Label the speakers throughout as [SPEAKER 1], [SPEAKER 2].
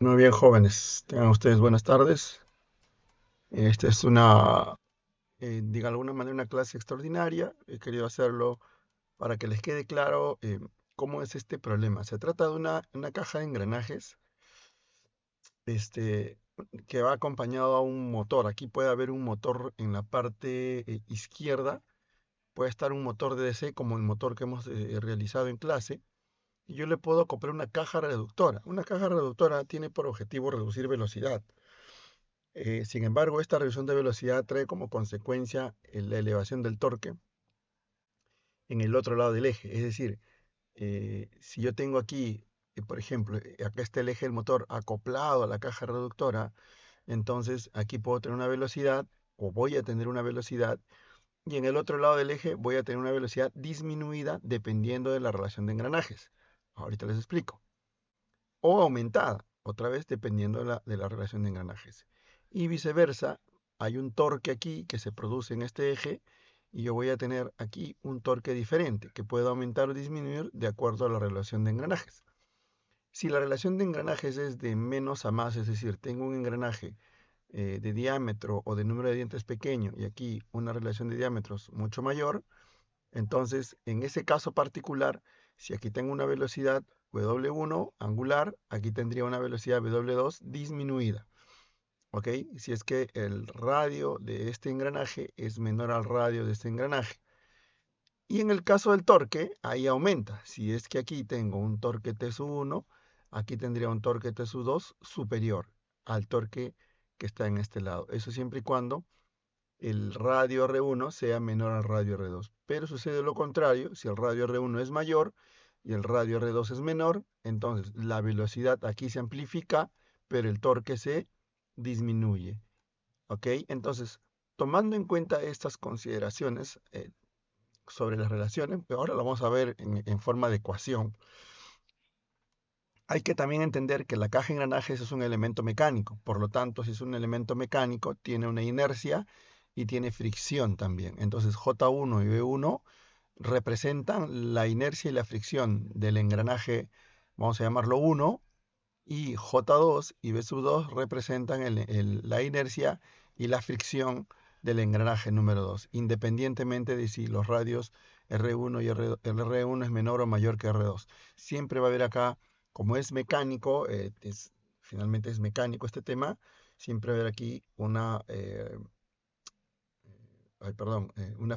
[SPEAKER 1] Muy bien, jóvenes. Tengan ustedes buenas tardes. Esta es de alguna manera, una clase extraordinaria. He querido hacerlo para que les quede claro cómo es este problema. Se trata de una caja de engranajes, este, que va acompañado a un motor. Aquí puede haber un motor en la parte izquierda. Puede estar un motor de DC como el motor que hemos realizado en clase. Y yo le puedo comprar una caja reductora. Una caja reductora tiene por objetivo reducir velocidad. Sin embargo, esta reducción de velocidad trae como consecuencia la elevación del torque en el otro lado del eje. Es decir, si yo tengo aquí, por ejemplo, acá está el eje del motor acoplado a la caja reductora, entonces aquí puedo tener una velocidad o voy a tener una velocidad y en el otro lado del eje voy a tener una velocidad disminuida dependiendo de la relación de engranajes. Ahorita les explico. O aumentada, otra vez dependiendo de la relación de engranajes. Y viceversa, hay un torque aquí que se produce en este eje y yo voy a tener aquí un torque diferente que puede aumentar o disminuir de acuerdo a la relación de engranajes. Si la relación de engranajes es de menos a más, es decir, tengo un engranaje de diámetro o de número de dientes pequeño y aquí una relación de diámetros mucho mayor, entonces, en ese caso particular, si aquí tengo una velocidad W1 angular, aquí tendría una velocidad W2 disminuida. ¿Ok? Si es que el radio de este engranaje es menor al radio de este engranaje. Y en el caso del torque, ahí aumenta. Si es que aquí tengo un torque T sub 1, aquí tendría un torque T sub 2 superior al torque que está en este lado. Eso siempre y cuando el radio R1 sea menor al radio R2. Pero sucede lo contrario, si el radio R1 es mayor y el radio R2 es menor, entonces la velocidad aquí se amplifica, pero el torque se disminuye. ¿Ok? Entonces, tomando en cuenta estas consideraciones sobre las relaciones, ahora lo vamos a ver en forma de ecuación. Hay que también entender que la caja de engranajes es un elemento mecánico, por lo tanto, si es un elemento mecánico, tiene una inercia y tiene fricción también. Entonces, J1 y B1 representan la inercia y la fricción del engranaje, vamos a llamarlo 1, y J2 y B sub 2 representan la inercia y la fricción del engranaje número 2, independientemente de si los radios R1 y R1 es menor o mayor que R2. Siempre va a haber acá, como es mecánico, finalmente es mecánico este tema, siempre va a haber aquí una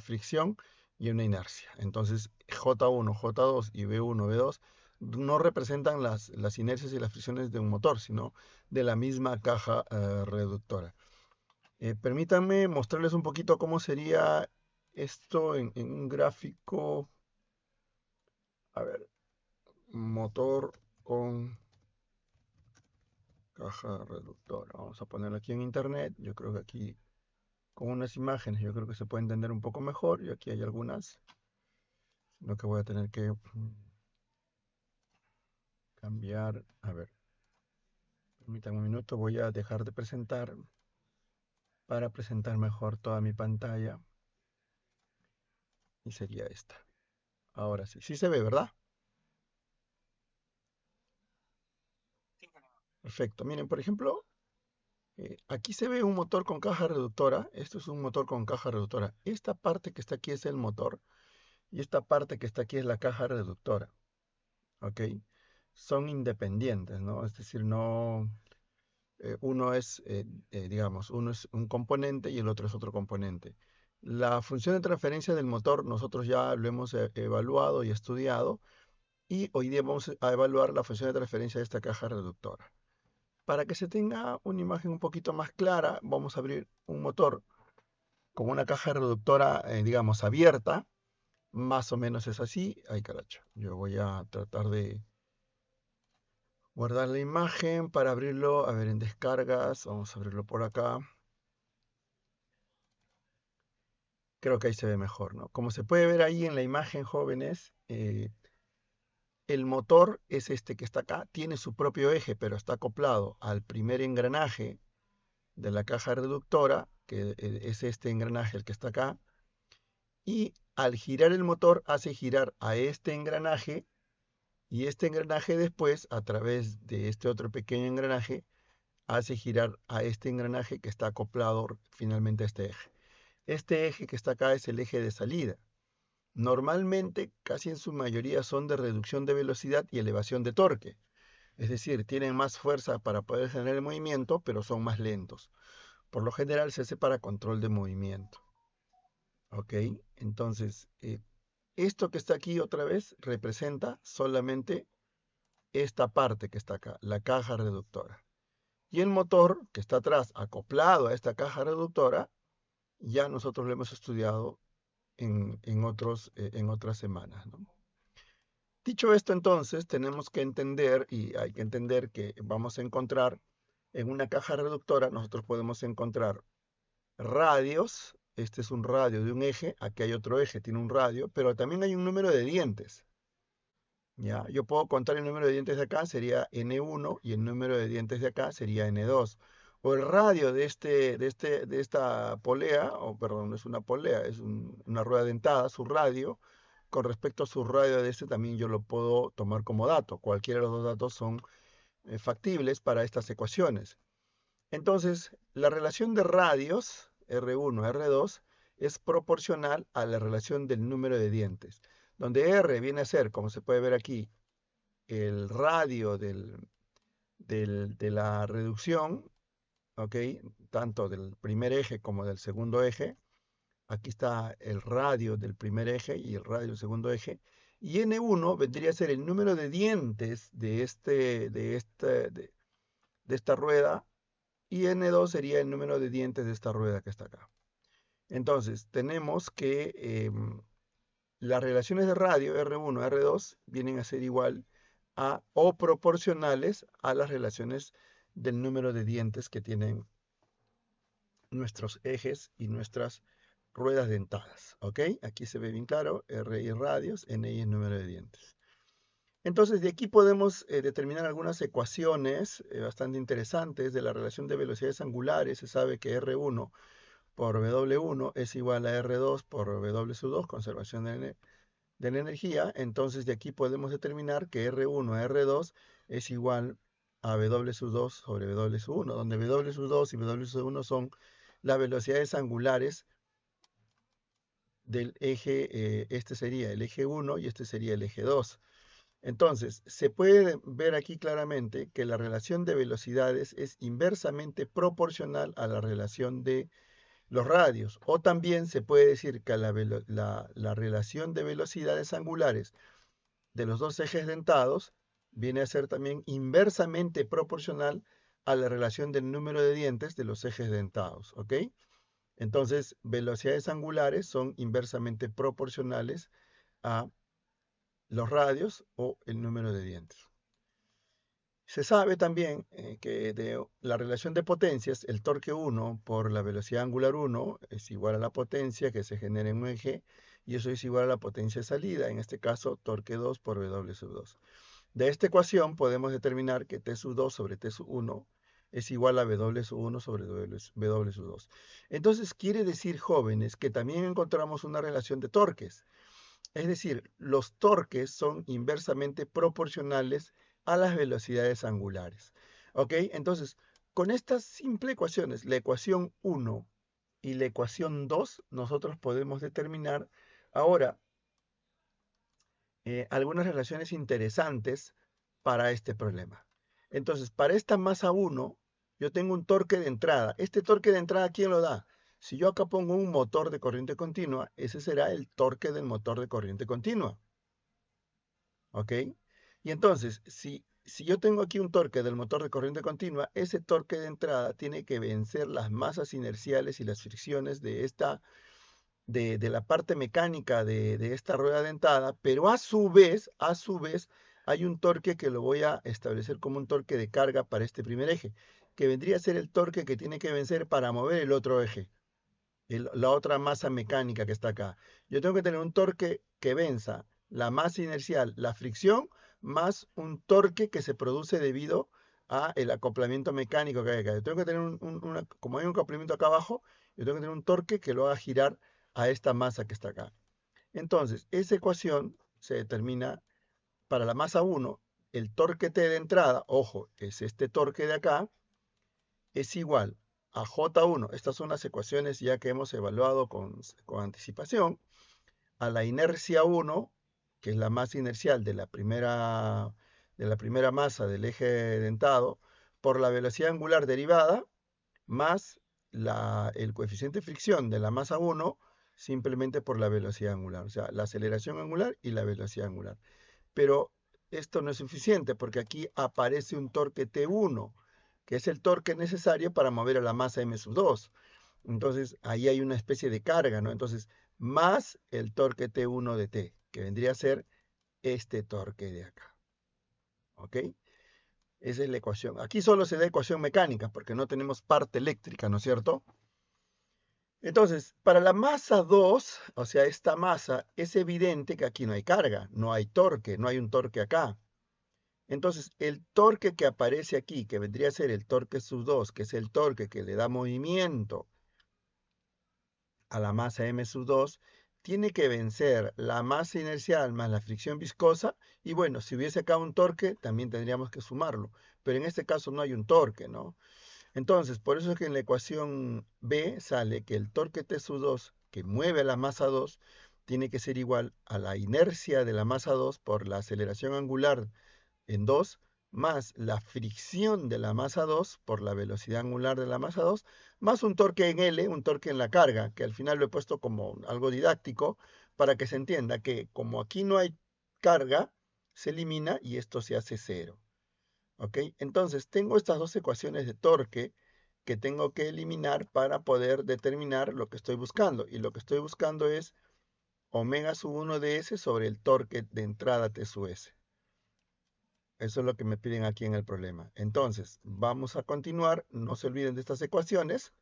[SPEAKER 1] fricción y una inercia. Entonces, J1, J2 y B1, B2 no representan las inercias y las fricciones de un motor, sino de la misma caja reductora. Permítanme mostrarles un poquito cómo sería esto en un gráfico. A ver, motor con caja reductora. Vamos a ponerlo aquí en internet. Yo creo que aquí con unas imágenes yo creo que se puede entender un poco mejor. Y aquí hay algunas, lo que voy a tener que cambiar. A ver, permítanme un minuto, voy a dejar de presentar para presentar mejor toda mi pantalla. Y sería esta. Ahora sí, sí se ve, ¿verdad? Perfecto. Miren, por ejemplo, aquí se ve un motor con caja reductora. Esto es un motor con caja reductora. Esta parte que está aquí es el motor y esta parte que está aquí es la caja reductora. ¿Ok? Son independientes, ¿no? Es decir, no, digamos, uno es un componente y el otro es otro componente. La función de transferencia del motor nosotros ya lo hemos evaluado y estudiado y hoy día vamos a evaluar la función de transferencia de esta caja reductora. Para que se tenga una imagen un poquito más clara, vamos a abrir un motor con una caja reductora, digamos, abierta. Más o menos es así. Ay, caracho. Yo voy a tratar de guardar la imagen para abrirlo. A ver, en descargas. Vamos a abrirlo por acá. Creo que ahí se ve mejor, ¿no? Como se puede ver ahí en la imagen, jóvenes, el motor es este que está acá. Tiene su propio eje, pero está acoplado al primer engranaje de la caja reductora, que es este engranaje el que está acá. Y al girar el motor hace girar a este engranaje Y este engranaje después, a través de este otro pequeño engranaje, hace girar a este engranaje que está acoplado finalmente a este eje. Este eje que está acá es el eje de salida. Normalmente, casi en su mayoría, son de reducción de velocidad y elevación de torque. Es decir, tienen más fuerza para poder generar el movimiento, pero son más lentos. Por lo general se hace para control de movimiento. ¿Ok? Entonces, esto que está aquí otra vez representa solamente esta parte que está acá, la caja reductora. Y el motor que está atrás, acoplado a esta caja reductora, ya nosotros lo hemos estudiado en otras semanas, ¿no? Dicho esto, entonces, tenemos que entender, y hay que entender que vamos a encontrar en una caja reductora, nosotros podemos encontrar radios. Este es un radio de un eje, aquí hay otro eje, tiene un radio, pero también hay un número de dientes. ¿Ya? Yo puedo contar el número de dientes de acá, sería N1, y el número de dientes de acá sería N2. O el radio de esta polea, o perdón, no es una polea, es una rueda dentada, su radio, con respecto a su radio de este también yo lo puedo tomar como dato. Cualquiera de los dos datos son factibles para estas ecuaciones. Entonces, la relación de radios, R1 a R2, es proporcional a la relación del número de dientes, donde R viene a ser, como se puede ver aquí, el radio de la reducción, ¿ok? Tanto del primer eje como del segundo eje. Aquí está el radio del primer eje y el radio del segundo eje. Y N1 vendría a ser el número de dientes de esta rueda, y N2 sería el número de dientes de esta rueda que está acá. Entonces, tenemos que las relaciones de radio R1 a R2 vienen a ser igual a o proporcionales a las relaciones del número de dientes que tienen nuestros ejes y nuestras ruedas dentadas. ¿Ok? Aquí se ve bien claro, R y radios, N y el número de dientes. Entonces, de aquí podemos determinar algunas ecuaciones bastante interesantes de la relación de velocidades angulares. Se sabe que R1 por W1 es igual a R2 por W2, conservación de la energía. Entonces, de aquí podemos determinar que R1 a R2 es igual a W2 sobre W1, donde W2 y W1 son las velocidades angulares del eje, este sería el eje 1 y este sería el eje 2. Entonces, se puede ver aquí claramente que la relación de velocidades es inversamente proporcional a la relación de los radios. O también se puede decir que la relación de velocidades angulares de los dos ejes dentados viene a ser también inversamente proporcional a la relación del número de dientes de los ejes dentados. ¿Ok? Entonces, velocidades angulares son inversamente proporcionales a los radios o el número de dientes. Se sabe también que de la relación de potencias, el torque 1 por la velocidad angular 1 es igual a la potencia que se genera en un eje, y eso es igual a la potencia de salida, en este caso torque 2 por W sub 2. De esta ecuación podemos determinar que T sub 2 sobre T sub 1 es igual a W sub 1 sobre W sub 2. Entonces quiere decir, jóvenes, que también encontramos una relación de torques. Es decir, los torques son inversamente proporcionales a las velocidades angulares. ¿Ok? Entonces, con estas simples ecuaciones, la ecuación 1 y la ecuación 2, nosotros podemos determinar ahora algunas relaciones interesantes para este problema. Entonces, para esta masa 1, yo tengo un torque de entrada. Este torque de entrada, ¿quién lo da? Si yo acá pongo un motor de corriente continua, ese será el torque del motor de corriente continua. ¿Ok? Y entonces, si yo tengo aquí un torque del motor de corriente continua, ese torque de entrada tiene que vencer las masas inerciales y las fricciones de la parte mecánica de esta rueda dentada, pero a su vez, hay un torque que lo voy a establecer como un torque de carga para este primer eje, que vendría a ser el torque que tiene que vencer para mover el otro eje, la otra masa mecánica que está acá. Yo tengo que tener un torque que venza la masa inercial, la fricción, más un torque que se produce debido a el acoplamiento mecánico que hay acá. Yo tengo que tener como hay un acoplamiento acá abajo, yo tengo que tener un torque que lo haga girar a esta masa que está acá. Entonces, esa ecuación se determina para la masa 1, el torque T de entrada, ojo, es este torque de acá, es igual a J1. Estas son las ecuaciones ya que hemos evaluado con anticipación, a la inercia 1, que es la masa inercial de la primera masa del eje dentado, por la velocidad angular derivada, más el coeficiente de fricción de la masa 1, simplemente por la velocidad angular, o sea, la aceleración angular y la velocidad angular. Pero esto no es suficiente porque aquí aparece un torque T1, que es el torque necesario para mover a la masa m2. Entonces, ahí hay una especie de carga, ¿no? Entonces, más el torque T1 de T, que vendría a ser este torque de acá. ¿Ok? Esa es la ecuación. Aquí solo se da ecuación mecánica porque no tenemos parte eléctrica, ¿no es cierto? Entonces, para la masa 2, o sea, esta masa, es evidente que aquí no hay carga, no hay torque, no hay un torque acá. Entonces, el torque que aparece aquí, que vendría a ser el torque sub 2, que es el torque que le da movimiento a la masa m sub 2, tiene que vencer la masa inercial más la fricción viscosa. Y bueno, si hubiese acá un torque, también tendríamos que sumarlo. Pero en este caso no hay un torque, ¿no? Entonces, por eso es que en la ecuación B sale que el torque T sub 2, que mueve a la masa 2, tiene que ser igual a la inercia de la masa 2 por la aceleración angular en 2, más la fricción de la masa 2 por la velocidad angular de la masa 2, más un torque en L, un torque en la carga, que al final lo he puesto como algo didáctico, para que se entienda que como aquí no hay carga, se elimina y esto se hace cero. ¿Ok? Entonces, tengo estas dos ecuaciones de torque que tengo que eliminar para poder determinar lo que estoy buscando. Y lo que estoy buscando es omega sub 1 de S sobre el torque de entrada T sub S. Eso es lo que me piden aquí en el problema. Entonces, vamos a continuar. No se olviden de estas ecuaciones.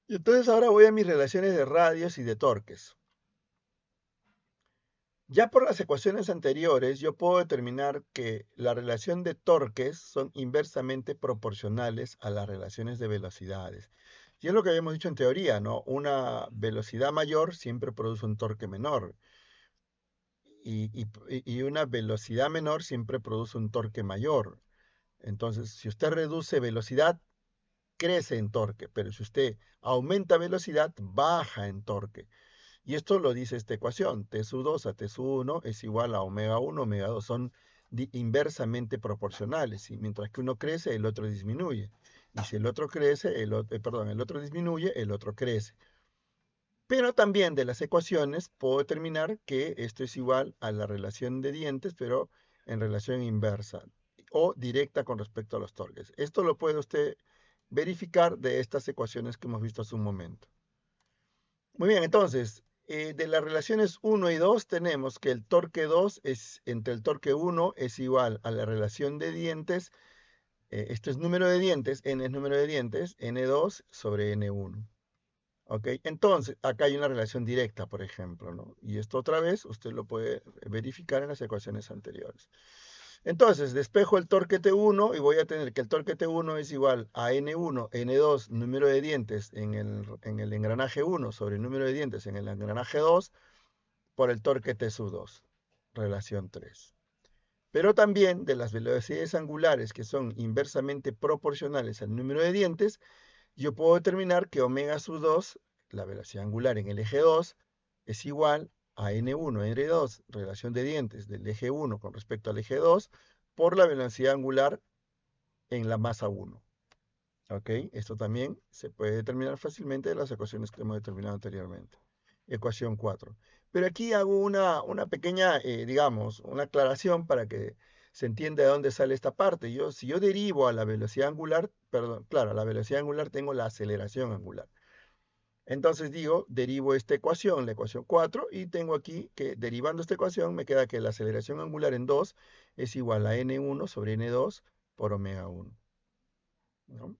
[SPEAKER 1] Y entonces ahora voy a mis relaciones de radios y de torques. Ya por las ecuaciones anteriores, yo puedo determinar que la relación de torques son inversamente proporcionales a las relaciones de velocidades. Y es lo que habíamos dicho en teoría, ¿no? Una velocidad mayor siempre produce un torque menor. Y una velocidad menor siempre produce un torque mayor. Entonces, si usted reduce velocidad, crece en torque, pero si usted aumenta velocidad, baja en torque. Y esto lo dice esta ecuación, T sub 2 a T sub 1 es igual a omega 1, omega 2, son inversamente proporcionales, y mientras que uno crece, el otro disminuye. Y si el otro crece, el otro disminuye, el otro crece. Pero también de las ecuaciones puedo determinar que esto es igual a la relación de dientes, pero en relación inversa o directa con respecto a los torques. Esto lo puede usted verificar de estas ecuaciones que hemos visto hace un momento. Muy bien, entonces, de las relaciones 1 y 2 tenemos que el torque 2 es entre el torque 1 es igual a la relación de dientes, esto es número de dientes, n es número de dientes, n2 sobre n1. ¿Ok? Entonces, acá hay una relación directa, por ejemplo, ¿no? Y esto otra vez usted lo puede verificar en las ecuaciones anteriores. Entonces, despejo el torque T1 y voy a tener que el torque T1 es igual a N1, N2, número de dientes en el engranaje 1 sobre el número de dientes en el engranaje 2 por el torque T sub 2, relación 3. Pero también de las velocidades angulares que son inversamente proporcionales al número de dientes, yo puedo determinar que omega sub 2, la velocidad angular en el eje 2, es igual a N1, N2, relación de dientes del eje 1 con respecto al eje 2, por la velocidad angular en la masa 1. ¿Ok? Esto también se puede determinar fácilmente de las ecuaciones que hemos determinado anteriormente. Ecuación 4. Pero aquí hago una pequeña, digamos, una aclaración para que se entienda de dónde sale esta parte. Si yo derivo a la velocidad angular, perdón, claro, a la velocidad angular tengo la aceleración angular. Entonces digo, derivo esta ecuación, la ecuación 4, y tengo aquí que derivando esta ecuación me queda que la aceleración angular en 2 es igual a n1 sobre n2 por omega 1. ¿No?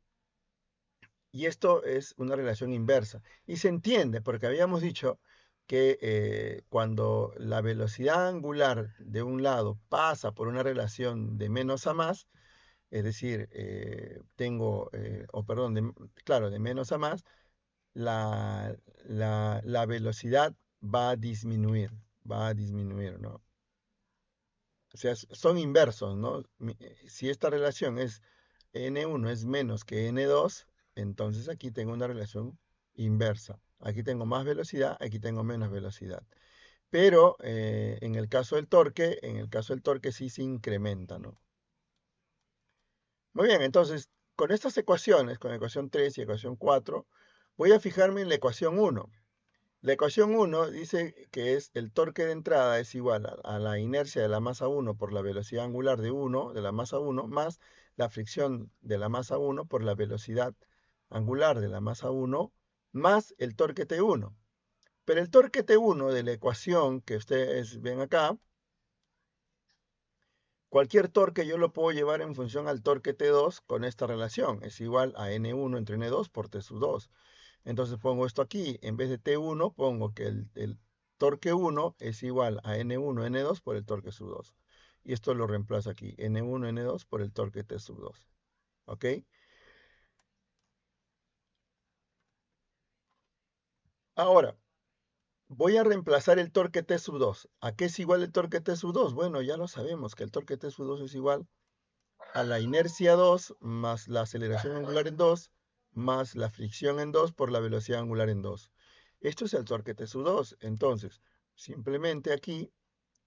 [SPEAKER 1] Y esto es una relación inversa. Y se entiende porque habíamos dicho que cuando la velocidad angular de un lado pasa por una relación de menos a más, es decir, claro, de menos a más, la velocidad va a disminuir. va a disminuir, ¿no? O sea, son inversos, ¿no? Si esta relación es N1 es menos que N2, entonces aquí tengo una relación inversa. Aquí tengo más velocidad, aquí tengo menos velocidad. Pero en el caso del torque sí se incrementa, ¿no? Muy bien, entonces, con estas ecuaciones, con la ecuación 3 y ecuación 4, voy a fijarme en la ecuación 1. La ecuación 1 dice que es el torque de entrada es igual a la inercia de la masa 1 por la velocidad angular de 1, de la masa 1, más la fricción de la masa 1 por la velocidad angular de la masa 1, más el torque T1. Pero el torque T1 de la ecuación que ustedes ven acá, cualquier torque yo lo puedo llevar en función al torque T2 con esta relación. Es igual a N1 entre N2 por T sub 2. Entonces pongo esto aquí. En vez de T1 pongo que el torque 1 es igual a N1 N2 por el torque sub 2. Y esto lo reemplazo aquí. N1 N2 por el torque T sub 2. ¿Ok? Ahora, voy a reemplazar el torque T sub 2. ¿A qué es igual el torque T sub 2? Bueno, ya lo sabemos que el torque T sub 2 es igual a la inercia 2 más la aceleración angular en 2 más la fricción en 2 por la velocidad angular en 2. Esto es el torque T sub 2. Entonces, simplemente aquí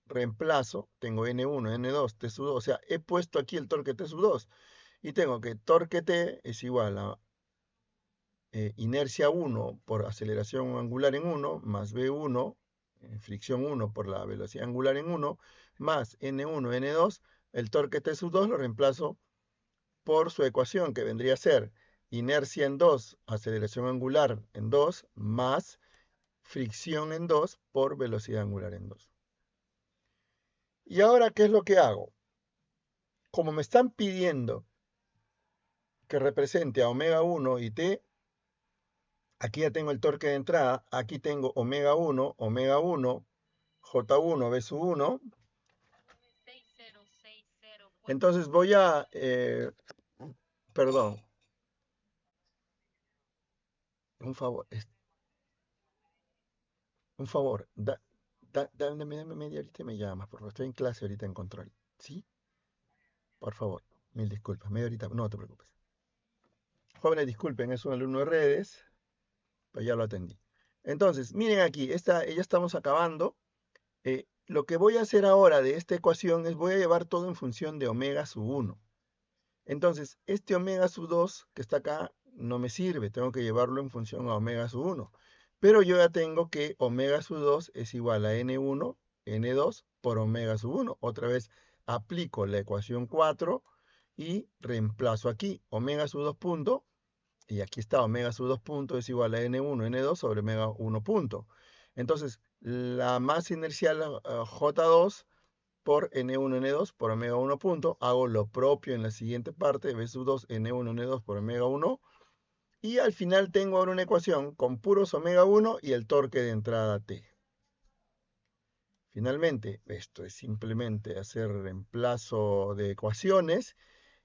[SPEAKER 1] reemplazo, tengo N1, N2, T sub 2, o sea, he puesto aquí el torque T sub 2 y tengo que torque T es igual a inercia 1 por aceleración angular en 1 más V1, fricción 1 por la velocidad angular en 1, más N1, N2, el torque T sub 2 lo reemplazo por su ecuación, que vendría a ser inercia en 2, aceleración angular en 2, más fricción en 2 por velocidad angular en 2. Y ahora, ¿qué es lo que hago? Como me están pidiendo que represente a omega 1 y t, aquí ya tengo el torque de entrada, aquí tengo omega 1, J1, B sub 1. Entonces voy a, perdón, un favor, un favor, dame media horita y me llamas, porque estoy en clase ahorita en control. ¿Sí? Por favor, mil disculpas, media horita, no te preocupes. Jóvenes, disculpen, es un alumno de redes, pero ya lo atendí. Entonces, miren aquí, ya estamos acabando. Lo que voy a hacer ahora de esta ecuación es voy a llevar todo en función de omega sub 1. Entonces, este omega sub 2 que está acá no me sirve, tengo que llevarlo en función a omega sub 1. Pero yo ya tengo que omega sub 2 es igual a N1, N2 por omega sub 1. Otra vez aplico la ecuación 4 y reemplazo aquí omega sub 2 punto, y aquí está omega sub 2 punto es igual a N1, N2 sobre omega 1 punto. Entonces, la masa inercial J2 por N1, N2 por omega 1 punto. Hago lo propio en la siguiente parte, B sub 2, N1, N2 por omega 1. Y al final tengo ahora una ecuación con puros omega 1 y el torque de entrada T. Finalmente, esto es simplemente hacer reemplazo de ecuaciones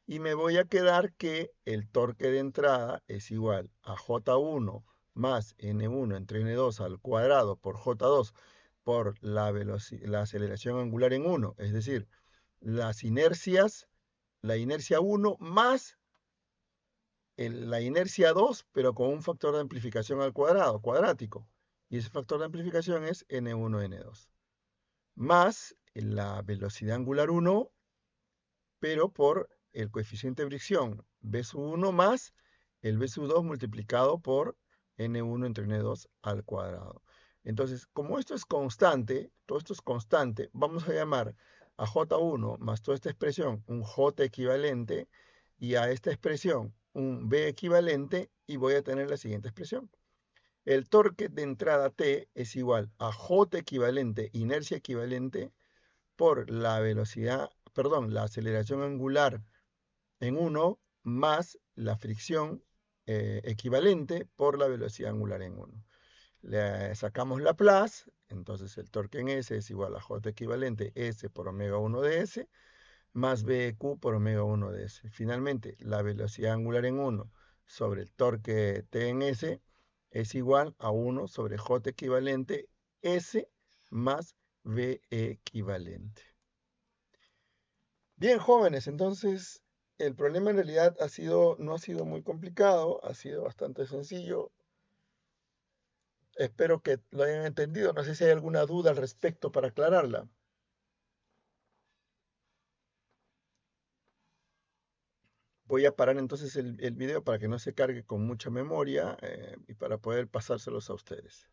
[SPEAKER 1] y me voy a quedar que el torque de entrada es igual a J1 más N1 entre N2 al cuadrado por J2 por la aceleración angular en 1, es decir, las inercias, la inercia 1 más la inercia 2, pero con un factor de amplificación al cuadrado, cuadrático. Y ese factor de amplificación es N1, N2. Más la velocidad angular 1, pero por el coeficiente de fricción B sub 1 más el B sub 2 multiplicado por N1 entre N2 al cuadrado. Entonces, como esto es constante, todo esto es constante, vamos a llamar a J1 más toda esta expresión un J equivalente y a esta expresión un B equivalente y voy a tener la siguiente expresión. El torque de entrada T es igual a J equivalente, inercia equivalente, por la velocidad, perdón, la aceleración angular en 1 más la fricción equivalente por la velocidad angular en 1. Le sacamos Laplace, entonces el torque en S es igual a J equivalente S por omega 1 de S más BQ por omega 1 de S. Finalmente, la velocidad angular en 1 sobre el torque T en S es igual a 1 sobre J equivalente S más V equivalente. Bien, jóvenes, entonces el problema en realidad no ha sido muy complicado, ha sido bastante sencillo. Espero que lo hayan entendido. No sé si hay alguna duda al respecto para aclararla. Voy a parar entonces el video para que no se cargue con mucha memoria y para poder pasárselos a ustedes.